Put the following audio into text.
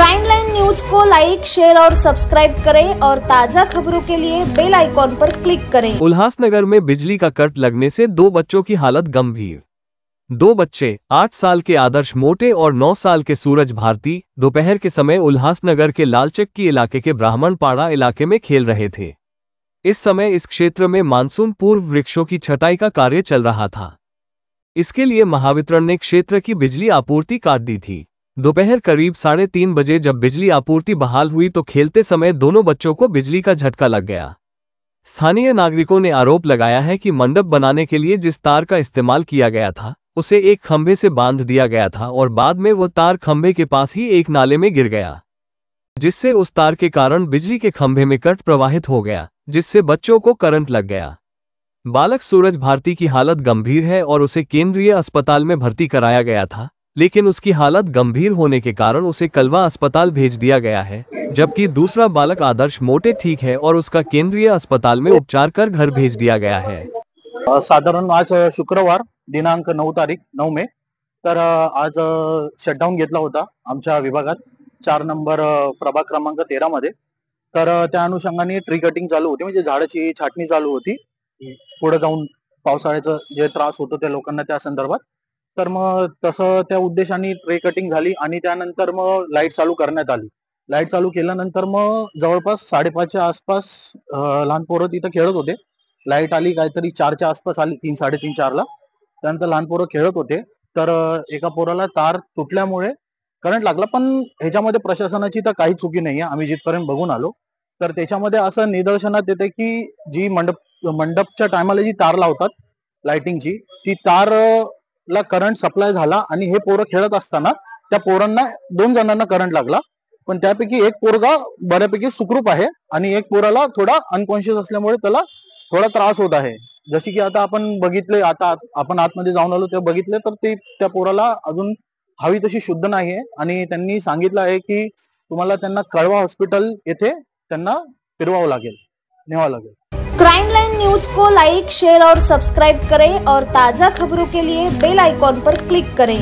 Crime line news को like, share और subscribe करें और ताज़ा खबरों के लिए बेल आइकॉन पर क्लिक करें। उल्हासनगर में बिजली का कट लगने से 2 बच्चों की हालत गंभीर। 2 बच्चे 8 साल के आदर्श मोटे और 9 साल के सूरज भारती दोपहर के समय उल्हासनगर के लालचक्की इलाके के ब्राह्मणपाड़ा इलाके में खेल रहे थे। इस समय इस क्षेत्र में मानसून पूर्व वृक्षों की छटाई का कार्य चल रहा था। इसके लिए महावितरण ने क्षेत्र की बिजली आपूर्ति काट दी थी। दोपहर करीब 3:30 बजे जब बिजली आपूर्ति बहाल हुई तो खेलते समय दोनों बच्चों को बिजली का झटका लग गया। स्थानीय नागरिकों ने आरोप लगाया है कि मंडप बनाने के लिए जिस तार का इस्तेमाल किया गया था उसे एक खंभे से बांध दिया गया था और बाद में वो तार खंभे के पास ही एक नाले में गिर गया, जिससे उस तार के कारण बिजली के खंभे में करंट प्रवाहित हो गया, जिससे बच्चों को करंट लग गया। बालक सूरज भारती की हालत गंभीर है और उसे केंद्रीय अस्पताल में भर्ती कराया गया था, लेकिन उसकी हालत गंभीर होने के कारण उसे कलवा अस्पताल भेज दिया गया है, जबकि दूसरा बालक आदर्श मोटे ठीक है और उसका केंद्रीय अस्पताल में उपचार कर घर भेज दिया गया है। साधारण आज शुक्रवार दिनांक 9 मे तर आज शटडाऊन घेतला होता आमच्या विभागात 4 नंबर प्रभाग क्रमांक 13 मध्ये। तर त्या अनुषंगाने ट्री कटिंग चालू होती, म्हणजे झाडाची छाटणी चालू होती पुढे जाऊन पावसाळ्याचा जे त्रास होतो त्या लोकांना त्या संदर्भात। तर मग तसं त्या उद्देशाने ट्री कटिंग झाली आणि त्यानंतर मग लाईट चालू करण्यात आली। लाईट चालू केल्यानंतर मग जवळपास 5:30च्या आसपास लहान पोरं तिथे खेळत होते। लाईट आली काहीतरी 4च्या आसपास आली, 3, 3:30, 4ला। त्यानंतर लहान पोरं खेळत होते तर एका पोराला तार तुटल्यामुळे करंट लागला, पण ह्याच्यामध्ये प्रशासनाची तर काही चुकी नाहीये। आम्ही जिथपर्यंत बघून आलो तर त्याच्यामध्ये असं निदर्शनात येते की जी मंडपच्या टायमाला जी तार लावतात लाइटिंगची, ती तार ला करंट सप्लाय झाला आणि हे पोरं खेळत असताना त्या पोरांना 2 जणांना करंट लागला, पण त्यापैकी एक पोरगा बऱ्यापैकी सुखरूप आहे आणि एक पोराला थोडा अनकॉन्शियस असल्यामुळे त्याला थोडा त्रास होत आहे। जशी की आता आपण बघितले, आता आपण आतमध्ये जाऊन आलो ते बघितले तर ते त्या पोराला अजून हवी तशी शुद्ध नाहीये आणि त्यांनी सांगितलं आहे की तुम्हाला त्यांना कळवा हॉस्पिटल येथे त्यांना फिरवावं लागेल, न्यावं लागेल। क्राइम लाइन न्यूज को लाइक, शेयर और सब्सक्राइब करें और ताज़ा खबरों के लिए बेल आइकॉन पर क्लिक करें।